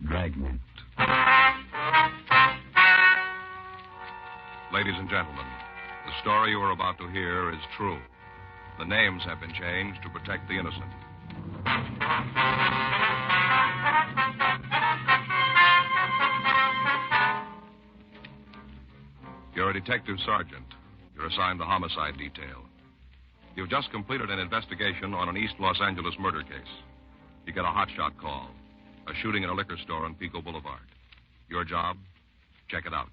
Dragnet. Ladies and gentlemen, the story you are about to hear is true. The names have been changed to protect the innocent. You're a detective sergeant. You're assigned the homicide detail. You've just completed an investigation on an East Los Angeles murder case. You get a hotshot call. A shooting in a liquor store on Pico Boulevard. Your job? Check it out.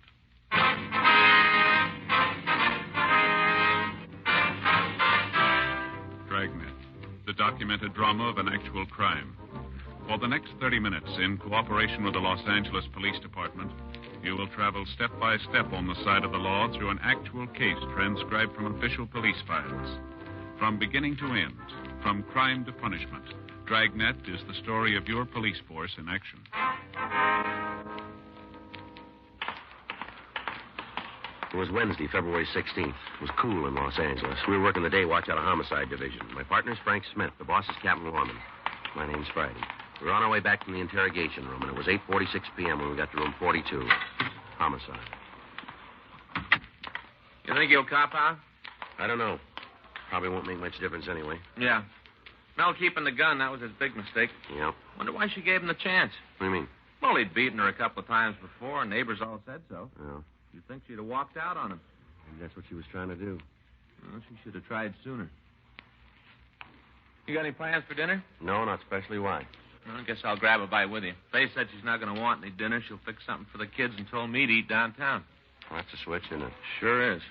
Dragnet, the documented drama of an actual crime. For the next 30 minutes, in cooperation with the Los Angeles Police Department, you will travel step by step on the side of the law through an actual case transcribed from official police files. From beginning to end, from crime to punishment, Dragnet is the story of your police force in action. It was Wednesday, February 16th. It was cool in Los Angeles. We were working the day watch out of Homicide Division. My partner's Frank Smith. The boss is Captain Lorman. My name's Friday. We were on our way back from the interrogation room, and it was 8:46 p.m. when we got to room 42. Homicide. You think he'll cop out? I don't know. Probably won't make much difference anyway. Yeah. Mel keeping the gun, that was his big mistake. Yeah. Wonder why she gave him the chance. What do you mean? Well, he'd beaten her a couple of times before, and neighbors all said so. Yeah. You'd think she'd have walked out on him. Maybe that's what she was trying to do. Well, she should have tried sooner. You got any plans for dinner? No, not especially. Why? Well, I guess I'll grab a bite with you. Faye said she's not going to want any dinner. She'll fix something for the kids and told me to eat downtown. Well, that's a switch, isn't it? Sure is.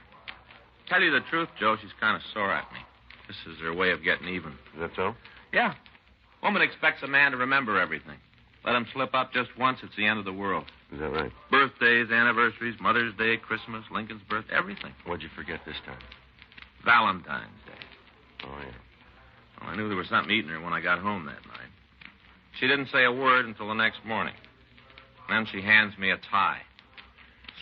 Tell you the truth, Joe, she's kind of sore at me. This is her way of getting even. Is that so? Yeah. Woman expects a man to remember everything. Let him slip up just once, it's the end of the world. Is that right? Birthdays, anniversaries, Mother's Day, Christmas, Lincoln's birth, everything. What'd you forget this time? Valentine's Day. Oh, yeah. Well, I knew there was something eating her when I got home that night. She didn't say a word until the next morning. Then she hands me a tie.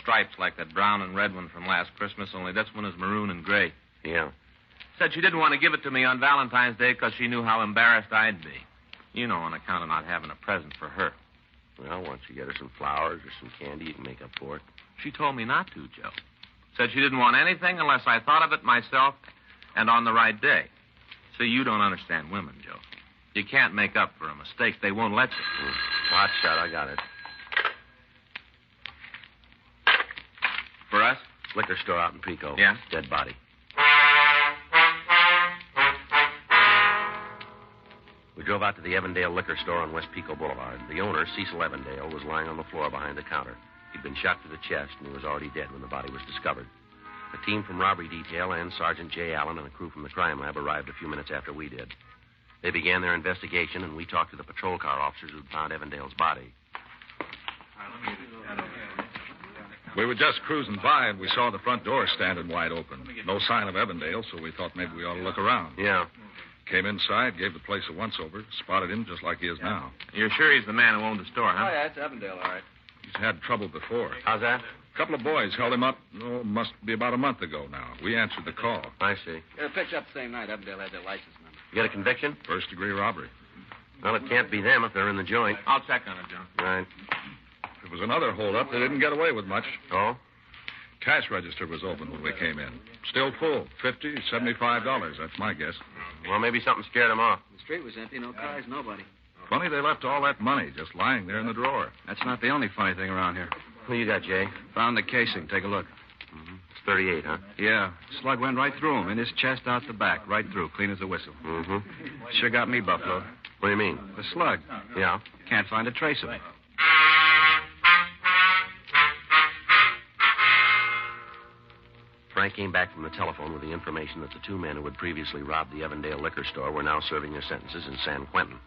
Stripes like that brown and red one from last Christmas, only this one is maroon and gray. Yeah. Said she didn't want to give it to me on Valentine's Day because she knew how embarrassed I'd be. You know, on account of not having a present for her. Well, why don't you get her some flowers or some candy? You can make up for it. She told me not to, Joe. Said she didn't want anything unless I thought of it myself and on the right day. See, you don't understand women, Joe. You can't make up for a mistake. They won't let you. Hot shot, I got it. For us? Liquor store out in Pico. Yeah? Dead body. We drove out to the Evandale liquor store on West Pico Boulevard. The owner, Cecil Evandale, was lying on the floor behind the counter. He'd been shot to the chest, and he was already dead when the body was discovered. A team from robbery detail and Sergeant J. Allen and a crew from the crime lab arrived a few minutes after we did. They began their investigation, and we talked to the patrol car officers who'd found Evandale's body. We were just cruising by, and we saw the front door standing wide open. No sign of Evandale, so we thought maybe we ought to look around. Yeah. Came inside, gave the place a once-over, spotted him just like he is now. You're sure he's the man who owned the store, huh? Oh, yeah, it's Evandale, all right. He's had trouble before. How's that? A couple of boys held him up, must be about a month ago now. We answered the call. I see. Yeah, picked up the same night. Evandale had their license number. You got a conviction? First-degree robbery. Well, it can't be them if they're in the joint. I'll check on it, Joe. Right. If it was another hold-up, they didn't get away with much. Oh? Cash register was open when we came in. Still full. $50, $75, that's my guess. Well, maybe something scared them off. The street was empty, no cars, nobody. Funny they left all that money just lying there in the drawer. That's not the only funny thing around here. Who you got, Jay? Found the casing. Take a look. Mm-hmm. It's 38, huh? Yeah. Slug went right through him, in his chest, out the back, right through, clean as a whistle. Mm-hmm. Sure got me, Buffalo. What do you mean? The slug. Yeah? Can't find a trace of it. Frank came back from the telephone with the information that the two men who had previously robbed the Evandale liquor store were now serving their sentences in San Quentin.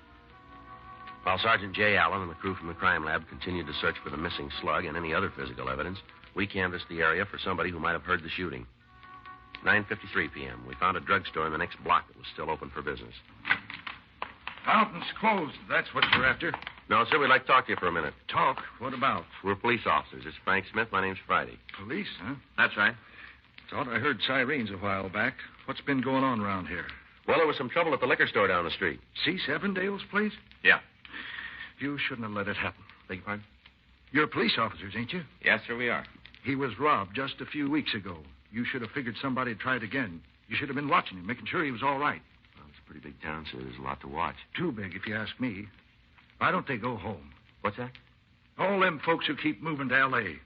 While Sergeant J. Allen and the crew from the crime lab continued to search for the missing slug and any other physical evidence, we canvassed the area for somebody who might have heard the shooting. 9:53 p.m. We found a drugstore in the next block that was still open for business. Fountain's closed. That's what you're after. No, sir, we'd like to talk to you for a minute. Talk? What about? We're police officers. It's Frank Smith. My name's Friday. Police, huh? That's right. Thought I heard sirens a while back. What's been going on around here? Well, there was some trouble at the liquor store down the street. Cease Evandale's place? Yeah. You shouldn't have let it happen. Beg your pardon? You're police officers, ain't you? Yes, sir, we are. He was robbed just a few weeks ago. You should have figured somebody would try it again. You should have been watching him, making sure he was all right. Well, it's a pretty big town, sir. There's a lot to watch. Too big, if you ask me. Why don't they go home? What's that? All them folks who keep moving to L.A.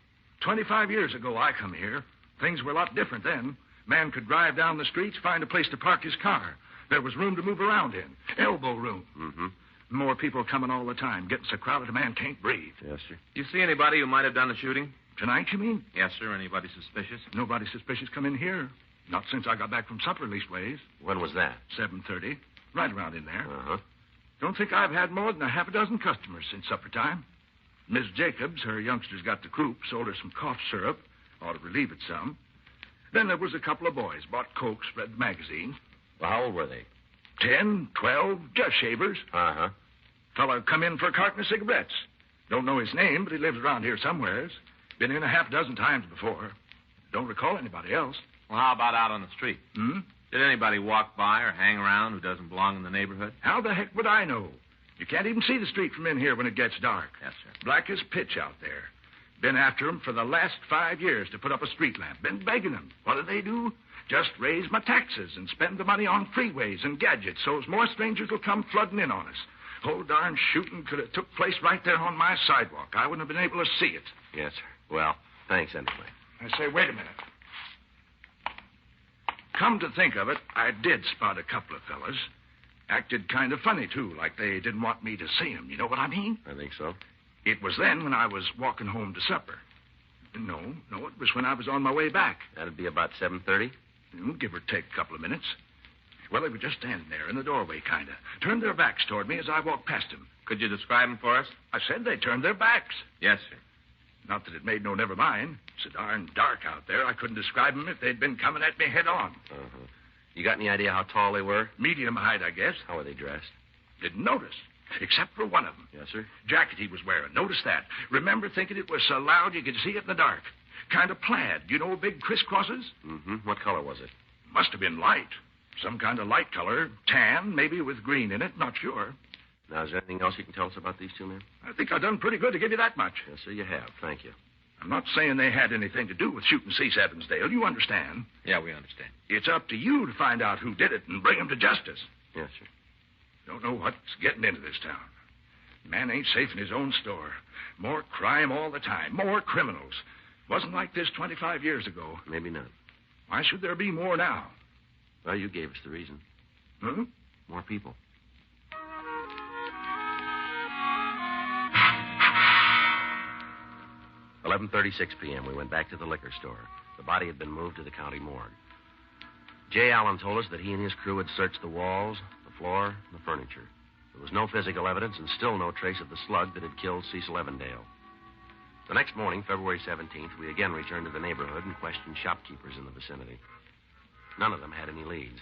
25 years ago, I come here. Things were a lot different then. Man could drive down the streets, find a place to park his car. There was room to move around in. Elbow room. Mm-hmm. More people coming all the time. Getting so crowded a man can't breathe. Yes, sir. You see anybody who might have done the shooting? Tonight, you mean? Yes, sir. Anybody suspicious? Nobody suspicious come in here. Not since I got back from supper, leastways. When was that? 7:30. Right around in there. Uh-huh. Don't think I've had more than a half a dozen customers since supper time. Miss Jacobs, her youngsters got the croup, sold her some cough syrup. Ought to relieve it some. Then there was a couple of boys. Bought Cokes, read the magazine. Well, how old were they? 10, 12, just shavers. Uh-huh. Fella come in for a carton of cigarettes. Don't know his name, but he lives around here somewheres. Been in a half dozen times before. Don't recall anybody else. Well, how about out on the street? Hmm? Did anybody walk by or hang around who doesn't belong in the neighborhood? How the heck would I know? You can't even see the street from in here when it gets dark. Yes, sir. Black as pitch out there. Been after 'em for the last 5 years to put up a street lamp. Been begging 'em. What do? Just raise my taxes and spend the money on freeways and gadgets so's more strangers will come flooding in on us. Whole darn shooting could have took place right there on my sidewalk. I wouldn't have been able to see it. Yes, sir. Well, thanks anyway. I say, wait a minute. Come to think of it, I did spot a couple of fellas. Acted kind of funny, too, like they didn't want me to see 'em. You know what I mean? I think so. It was then when I was walking home to supper. No, it was when I was on my way back. That'd be about 7:30? Give or take a couple of minutes. Well, they were just standing there in the doorway, kind of. Turned their backs toward me as I walked past them. Could you describe them for us? I said they turned their backs. Yes, sir. Not that it made no never mind. It's so darn dark out there, I couldn't describe them if they'd been coming at me head on. Uh-huh. You got any idea how tall they were? Medium height, I guess. How were they dressed? Didn't notice, except for one of them. Yes, sir. Jacket he was wearing. Notice that. Remember thinking it was so loud you could see it in the dark. Kind of plaid. You know big crisscrosses? Mm-hmm. What color was it? Must have been light. Some kind of light color. Tan, maybe with green in it. Not sure. Now, is there anything else you can tell us about these two men? I think I've done pretty good to give you that much. Yes, sir, you have. Thank you. I'm not saying they had anything to do with shooting Cease Evansdale. You understand? Yeah, we understand. It's up to you to find out who did it and bring them to justice. Yes, sir. Don't know what's getting into this town. Man ain't safe in his own store. More crime all the time. More criminals. Wasn't like this 25 years ago. Maybe not. Why should there be more now? Well, you gave us the reason. Hmm? More people. $11:36 p.m. We went back to the liquor store. The body had been moved to the county morgue. Jay Allen told us that he and his crew had searched the walls, the floor, and the furniture. There was no physical evidence and still no trace of the slug that had killed Cecil Evandale. The next morning, February 17th, we again returned to the neighborhood and questioned shopkeepers in the vicinity. None of them had any leads.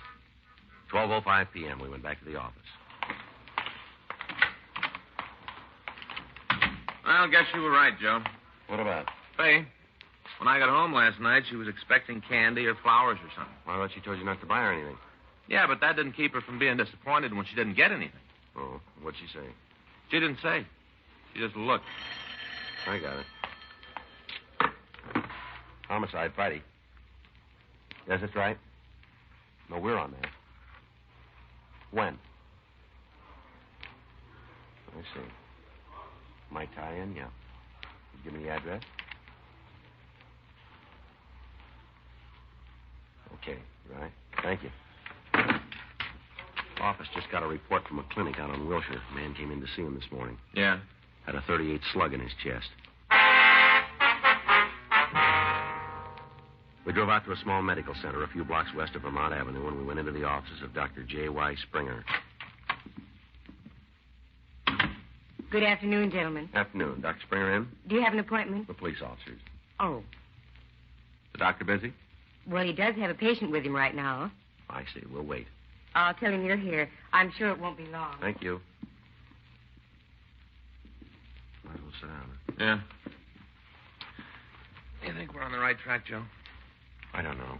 12:05 p.m., we went back to the office. I guess you were right, Joe. What about? Faye, when I got home last night, she was expecting candy or flowers or something. I thought she told you not to buy her anything. Yeah, but that didn't keep her from being disappointed when she didn't get anything. Oh, what'd she say? She didn't say. She just looked. I got it. Homicide Friday. Yes, that's right. No, we're on that. When? I see. Might tie in, yeah. Give me the address. Okay, right. Thank you. Office just got a report from a clinic out on Wilshire. A man came in to see him this morning. Yeah? Had a .38 slug in his chest. We drove out to a small medical center a few blocks west of Vermont Avenue, and we went into the offices of Dr. J.Y. Springer. Good afternoon, gentlemen. Afternoon. Dr. Springer in? Do you have an appointment? The police officers. Oh. The doctor busy? Well, he does have a patient with him right now. I see. We'll wait. I'll tell him you're here. I'm sure it won't be long. Thank you. Might as well sit down. Yeah. You think we're on the right track, Joe? I don't know.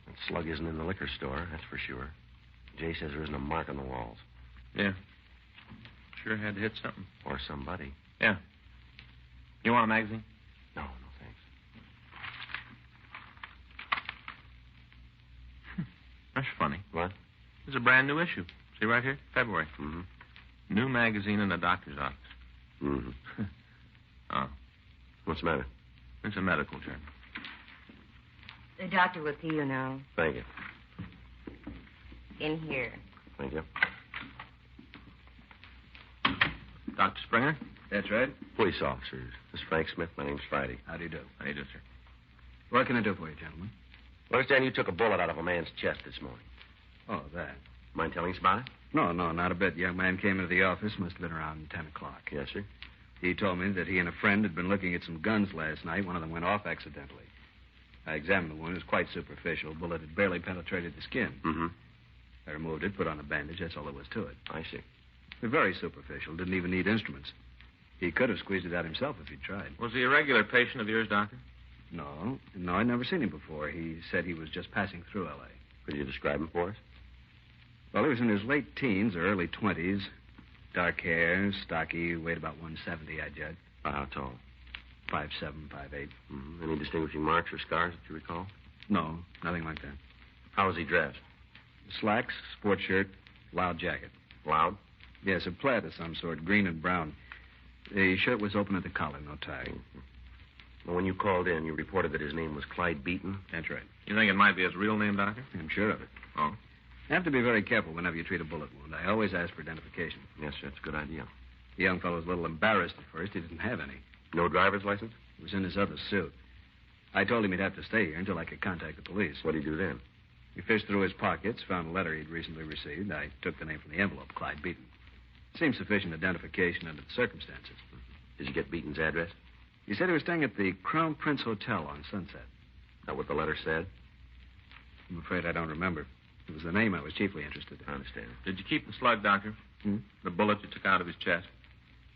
That slug isn't in the liquor store, that's for sure. Jay says there isn't a mark on the walls. Yeah. Sure had to hit something. Or somebody. Yeah. You want a magazine? No, thanks. That's funny. What? It's a brand new issue. See right here? February. Mm-hmm. New magazine in the doctor's office. Mm-hmm. Oh. What's the matter? It's a medical journal. The doctor will see you now. Thank you. In here. Thank you. Dr. Springer? That's right. Police officers. This is Frank Smith. My name's Friday. How do you do? How do you do, sir? What can I do for you, gentlemen? I understand you took a bullet out of a man's chest this morning. Oh, that. Mind telling us about it? No, not a bit. The young man came into the office. Must have been around 10 o'clock. Yes, sir. He told me that he and a friend had been looking at some guns last night. One of them went off accidentally. I examined the wound. It was quite superficial. Bullet had barely penetrated the skin. Mm-hmm. I removed it, put on a bandage. That's all there was to it. I see. Very superficial. Didn't even need instruments. He could have squeezed it out himself if he'd tried. Was he a regular patient of yours, Doctor? No, I'd never seen him before. He said he was just passing through L.A. Could you describe him for us? Well, he was in his late teens or early 20s. Dark hair, stocky, weighed about 170, I judge. How tall? 5'7", 5'8". Mm-hmm. Any distinguishing marks or scars that you recall? No, nothing like that. How was he dressed? Slacks, sports shirt, loud jacket. Loud? Yes, a plaid of some sort, green and brown. The shirt was open at the collar, no tie. Mm-hmm. Well, when you called in, you reported that his name was Clyde Beaton. That's right. You think it might be his real name, Doctor? I'm sure of it. Oh? You have to be very careful whenever you treat a bullet wound. I always ask for identification. Yes, sir. That's a good idea. The young fellow was a little embarrassed at first. He didn't have any. No driver's license? It was in his other suit. I told him he'd have to stay here until I could contact the police. What did he do then? He fished through his pockets, found a letter he'd recently received. I took the name from the envelope, Clyde Beaton. Seemed sufficient identification under the circumstances. Did you get Beaton's address? He said he was staying at the Crown Prince Hotel on Sunset. Is that what the letter said? I'm afraid I don't remember. It was the name I was chiefly interested in. I understand. Did you keep the slug, Doctor? The bullet you took out of his chest?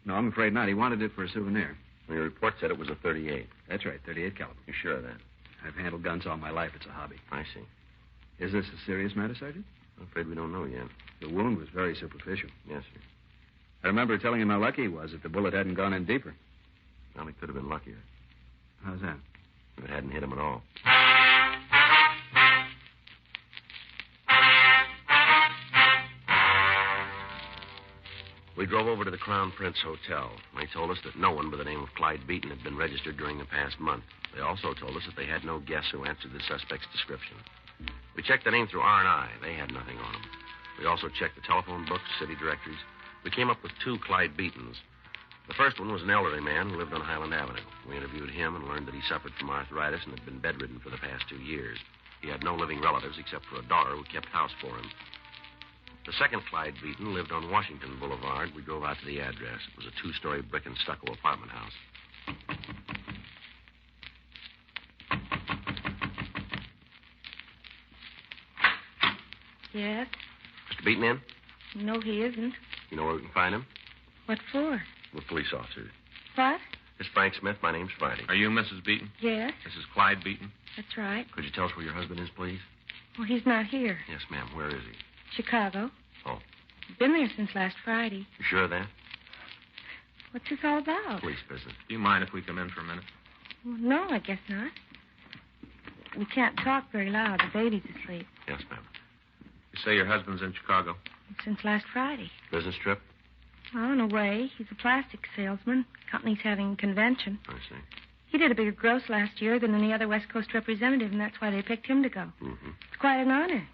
No, I'm afraid not. He wanted it for a souvenir. Well, your report said it was a 38. That's right, 38 caliber. You sure of that? I've handled guns all my life. It's a hobby. I see. Is this a serious matter, Sergeant? I'm afraid we don't know yet. The wound was very superficial. Yes, sir. I remember telling him how lucky he was if the bullet hadn't gone in deeper. Well, he could have been luckier How's that? if it hadn't hit him at all. We drove over to the Crown Prince Hotel. They told us that no one by the name of Clyde Beaton had been registered during the past month. They also told us that they had no guests who answered the suspect's description. We checked the name through R&I. They had nothing on them. We also checked the telephone books, city directories. We came up with 2 Clyde Beatons. The first one was an elderly man who lived on Highland Avenue. We interviewed him and learned that he suffered from arthritis and had been bedridden for the past 2 years. He had no living relatives except for a daughter who kept house for him. The second Clyde Beaton lived on Washington Boulevard. We drove out to the address. It was a 2-story brick and stucco apartment house. Yes? Mr. Beaton in? No, he isn't. You know where we can find him? What for? With police officers. What? This is Frank Smith. My name's Friday. Are you Mrs. Beaton? Yes, This is Clyde Beaton. that's right. Could you tell us where your husband is, please? Well, he's not here. Yes, ma'am. Where is he? Chicago. Oh. He's been there since last Friday. You sure of that? What's this all about? Police business. Do you mind if we come in for a minute? Well, no, I guess not. We can't talk very loud. The baby's asleep. Yes, ma'am. You say your husband's in Chicago. Since last Friday. Business trip? Well, in a way, he's a plastic salesman. Company's having a convention. I see. He did a bigger gross last year than any other West Coast representative, and that's why they picked him to go. Mm-hmm. It's quite an honor.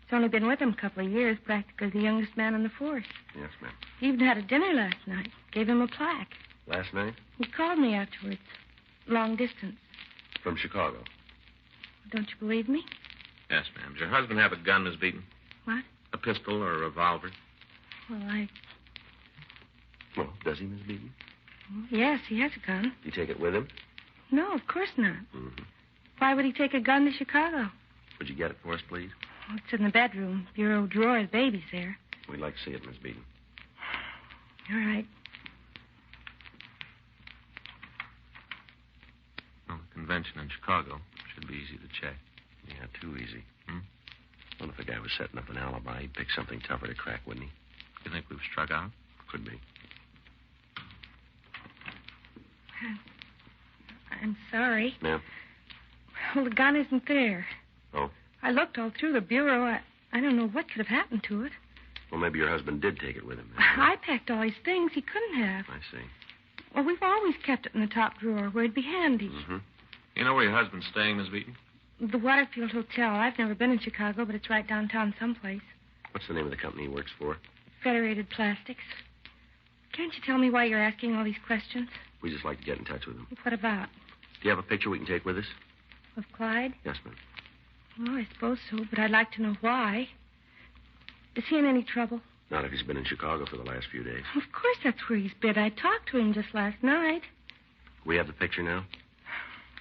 He's only been with them a couple of years, practically the youngest man on the force. Yes, ma'am. He even had a dinner last night. Gave him a plaque. Last night? He called me afterwards. Long distance. From Chicago. Don't you believe me? Yes, ma'am. Does your husband have a gun, Miss Beaton? What? A pistol or a revolver? Well, Well, does he, Miss Beaton? yes, he has a gun. You take it with him? No, of course not. Mm-hmm. Why would he take a gun to Chicago? Would you get it for us, please? Oh, it's in the bedroom. Bureau drawer. The baby's there. We'd like to see it, Miss Beaton. All right. Well, the convention in Chicago should be easy to check. Yeah, too easy. Well, if the guy was setting up an alibi, he'd pick something tougher to crack, wouldn't he? You think we've struck out? Could be. sorry. Yeah? Well, the gun isn't there. Oh? I looked all through the bureau. I don't know what could have happened to it. Well, maybe your husband did take it with him. I packed all his things. He couldn't have. I see. Well, we've always kept it in the top drawer where it'd be handy. Mm-hmm. You know where your husband's staying, Miss Beaton? The Waterfield Hotel. I've never been in Chicago, but it's right downtown someplace. What's the name of the company he works for? Federated Plastics. Can't you tell me why you're asking all these questions? We just like to get in touch with him. What about? Do you have a picture we can take with us? Of Clyde? Yes, ma'am. Well, I suppose so, but I'd like to know why. Is he in any trouble? Not if he's been in Chicago for the last few days. Of course that's where he's been. I talked to him just last night. We have the picture now?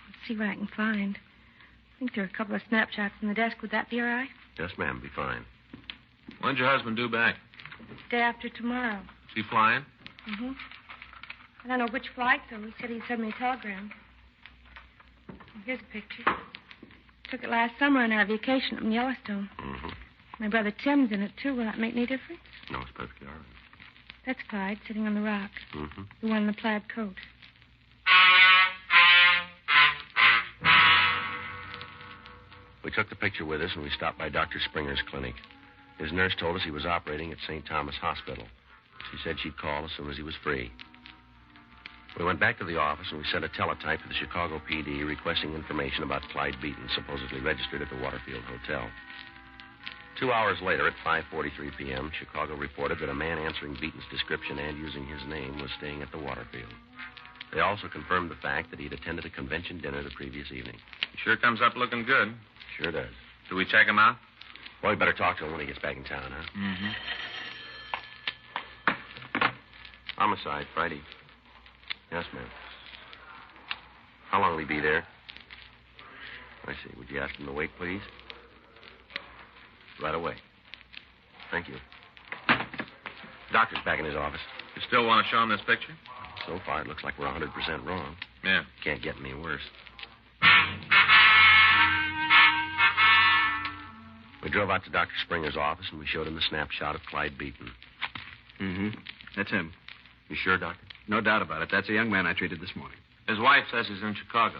Let's see what I can find. I think there are a couple of snapshots in the desk. Would that be all right? Yes, ma'am. Be fine. When's your husband due back? Day after tomorrow. Is he flying? Mm-hmm. I don't know which flight, though. He said he'd send me a telegram. Here's a picture. Took it last summer on our vacation up in Yellowstone. Mm-hmm. My brother Tim's in it, too. Will that make any difference? No, it's perfectly all right. That's Clyde, sitting on the rock. Mm-hmm. The one in the plaid coat. We took the picture with us, and we stopped by Dr. Springer's clinic. His nurse told us he was operating at St. Thomas Hospital. She said she'd call as soon as he was free. We went back to the office, and we sent a teletype to the Chicago PD requesting information about Clyde Beaton, supposedly registered at the Waterfield Hotel. 2 hours later, at 5:43 p.m., Chicago reported that a man answering Beaton's description and using his name was staying at the Waterfield. They also confirmed the fact that he'd attended a convention dinner the previous evening. He sure comes up looking good. Sure does. Do we check him out? Well, we better talk to him when he gets back in town, huh? Mm-hmm. Homicide, Friday. Yes, ma'am. How long will he be there? I see. Would you ask him to wait, please? Right away. Thank you. Doctor's back in his office. You still want to show him this picture? So far, it looks like we're 100% wrong. Yeah. Can't get any worse. We drove out to Dr. Springer's office, and we showed him the snapshot of Clyde Beaton. Mm-hmm. That's him. You sure, Doctor? No doubt about it. That's a young man I treated this morning. His wife says he's in Chicago.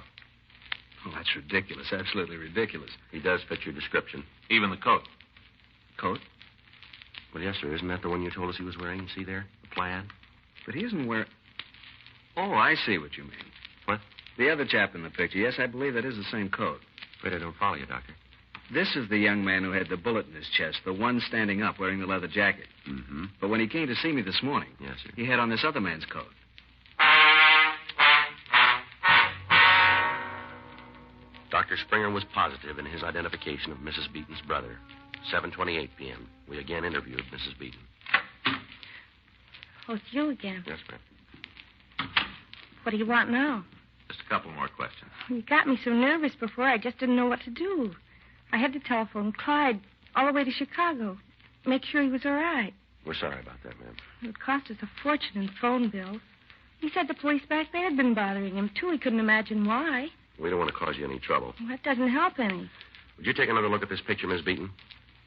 Oh, that's ridiculous. Absolutely ridiculous. He does fit your description. Even the coat. Coat? Well, yes, sir. Isn't that the one you told us he was wearing? See there? The plaid? But he isn't wearing... Oh, I see what you mean. What? The other chap in the picture. Yes, I believe that is the same coat. Wait, I don't follow you, Doctor. This is the young man who had the bullet in his chest, the one standing up wearing the leather jacket. Mm-hmm. But when he came to see me this morning, Yes, sir. he had on this other man's coat. Dr. Springer was positive in his identification of Mrs. Beaton's brother. 7:28 p.m. We again interviewed Mrs. Beaton. Oh, it's you again. Yes, ma'am. What do you want now? Just a couple more questions. You got me so nervous before, I just didn't know what to do. I had to telephone Clyde all the way to Chicago. Make sure he was all right. We're sorry about that, ma'am. It would cost us a fortune in phone bills. He said the police back there had been bothering him, too. He couldn't imagine why. We don't want to cause you any trouble. Well, that doesn't help any. Would you take another look at this picture, Miss Beaton?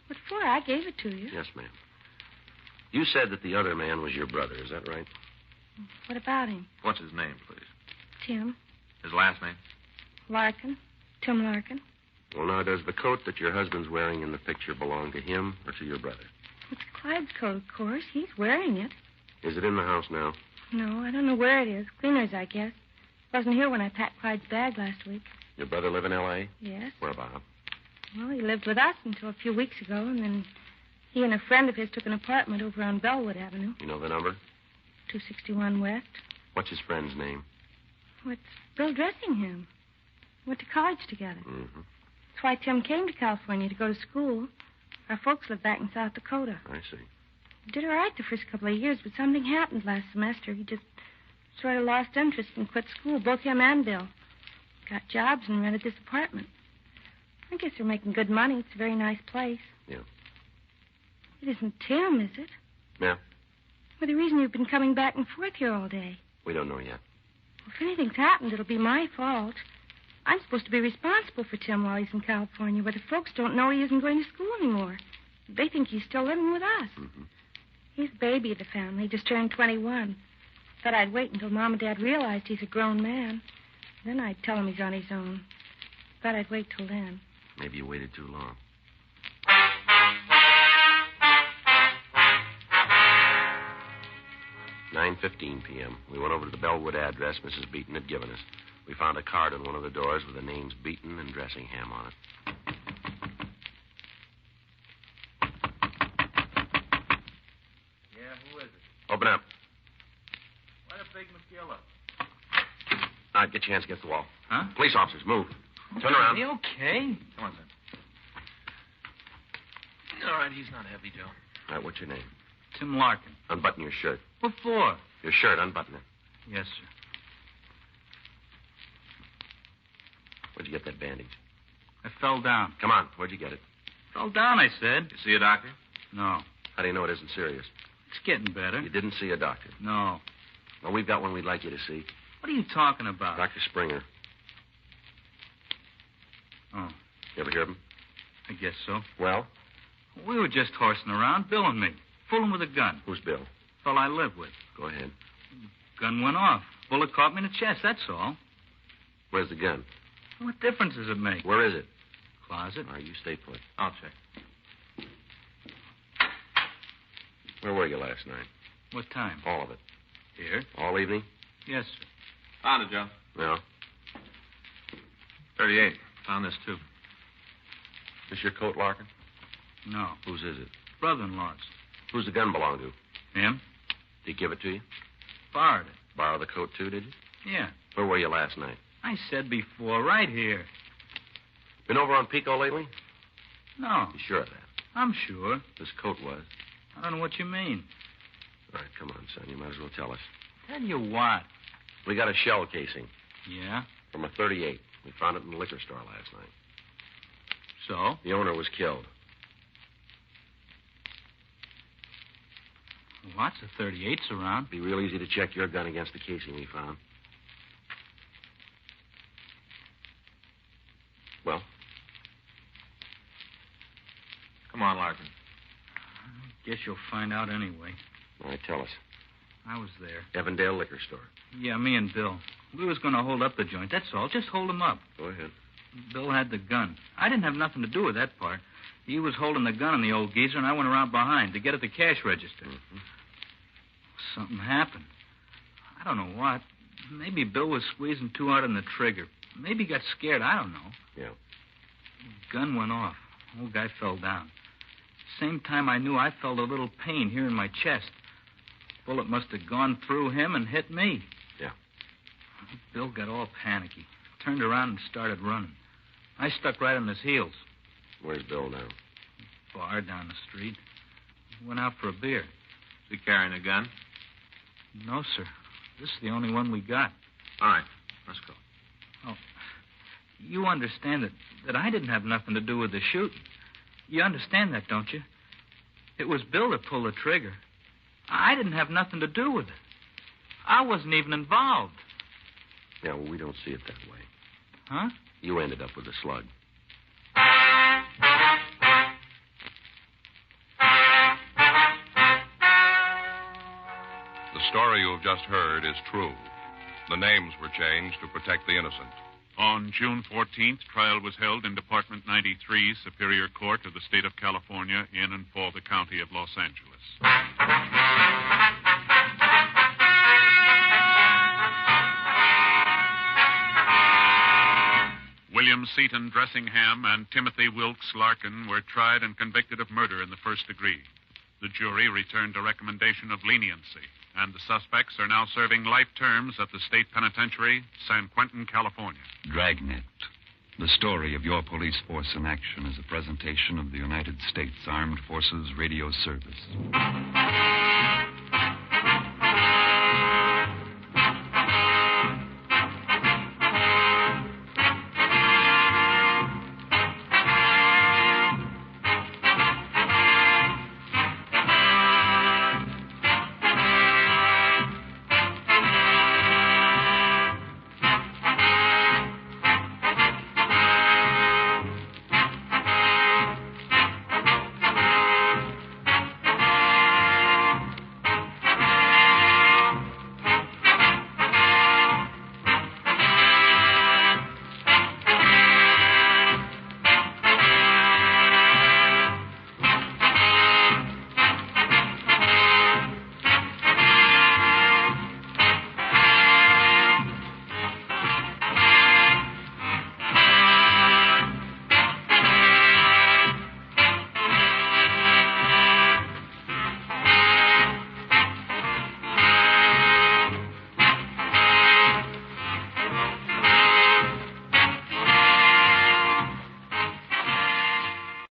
What for? I gave it to you. Yes, ma'am. You said that the other man was your brother. Is that right? What about him? What's his name, please? Tim. His last name? Larkin. Tim Larkin. Well, now, does the coat that your husband's wearing in the picture belong to him or to your brother? It's Clyde's coat, of course. He's wearing it. Is it in the house now? No, I don't know where it is. Cleaner's, I guess. Wasn't here when I packed Clyde's bag last week. Your brother live in L.A.? Yes. Where about? Well, he lived with us until a few weeks ago, and then he and a friend of his took an apartment over on Bellwood Avenue, You know the number? 261 West. What's his friend's name? Oh, it's Bill Dressingham. Went to college together. Mm-hmm. That's why Tim came to California to go to school. Our folks live back in South Dakota. I see. He did all right the first couple of years, but something happened last semester. He just sort of lost interest and quit school, both him and Bill. Got jobs and rented this apartment. I guess they're making good money. It's a very nice place. Yeah. It isn't Tim, is it? Yeah. Well, the reason you've been coming back and forth here all day. We don't know yet. Well, if anything's happened, it'll be my fault. I'm supposed to be responsible for Tim while he's in California, but the folks don't know he isn't going to school anymore. They think he's still living with us. Mm-hmm. He's the baby of the family. He just turned 21. Thought I'd wait until Mom and Dad realized he's a grown man. Then I'd tell him he's on his own. But I'd wait till then. Maybe you waited too long. "9:15 p.m. We went over to the Bellwood address Mrs. Beaton had given us. We found a card on one of the doors with the names Beaton and Dressingham on it. Yeah, who is it? Open up. Why the big McGill up? All right, get your hands against the wall. Huh? Police officers, move. Turn around. You okay? Come on, son. All right, he's not heavy, Joe. All right, what's your name? Tim Larkin. Unbutton your shirt. What for? Your shirt, unbutton it. Yes, sir. Where'd you get that bandage? I fell down. Come on, where'd you get it? Fell down, I said. You see a doctor? No. How do you know it isn't serious? It's getting better. You didn't see a doctor. No. Well, we've got one we'd like you to see. What are you talking about? Dr. Springer. Oh, You ever hear of him? I guess so. Well, We were just horsing around, Bill and me. Fooling with a gun. who's Bill? Fellow I live with. Go ahead. Gun went off. Bullet caught me in the chest, that's all. Where's the gun? What difference does it make? Where is it? Closet. All right, you stay put. I'll check. Where were you last night? What time? All of it. Here. All evening? Yes, sir. Found it, Joe. No. 38. Found this, too. This your coat, Larkin? No. Whose is it? Brother-in-law's. Who's the gun belong to? Him? Did he give it to you? Borrowed it. Borrow the coat, too, did you? Yeah. Where were you last night? I said before, right here. Been over on Pico lately? No. You sure of that? I'm sure. This coat was. I don't know what you mean. All right, come on, son. You might as well tell us. Tell you what. We got a shell casing Yeah? from a 38. We found it in the liquor store last night. So? The owner was killed. Lots of 38s around. Be real easy to check your gun against the casing we found. Well? Come on, Larkin. Guess you'll find out anyway. All right, tell us. I was there. Evandale Liquor Store. Yeah, me and Bill. We was going to hold up the joint, that's all. Just hold him up. Go ahead. Bill had the gun. I didn't have nothing to do with that part. He was holding the gun on the old geezer, and I went around behind to get at the cash register. Mm-hmm. Something happened. I don't know what. Maybe Bill was squeezing too hard on the trigger. Maybe he got scared. I don't know. Yeah. Gun went off. Old guy fell down. Same time I knew I felt a little pain here in my chest. Bullet must have gone through him and hit me. Yeah. Bill got all panicky. Turned around and started running. I stuck right on his heels. Where's Bill now? Bar down the street. Went out for a beer. Is he carrying a gun? No, sir. This is the only one we got. All right. Let's go. Oh, you understand that I didn't have nothing to do with the shooting. You understand that, don't you? It was Bill that pulled the trigger. I didn't have nothing to do with it. I wasn't even involved. Yeah, well, we don't see it that way. Huh? You ended up with a slug. The story you have just heard is true. The names were changed to protect the innocent. On June 14th, trial was held in Department 93, Superior Court of the State of California, in and for the County of Los Angeles. William Seaton Dressingham and Timothy Wilkes Larkin were tried and convicted of murder in the first degree. The jury returned a recommendation of leniency, and the suspects are now serving life terms at the state penitentiary, San Quentin, California. Dragnet, the story of your police force in action, is a presentation of the United States Armed Forces Radio Service.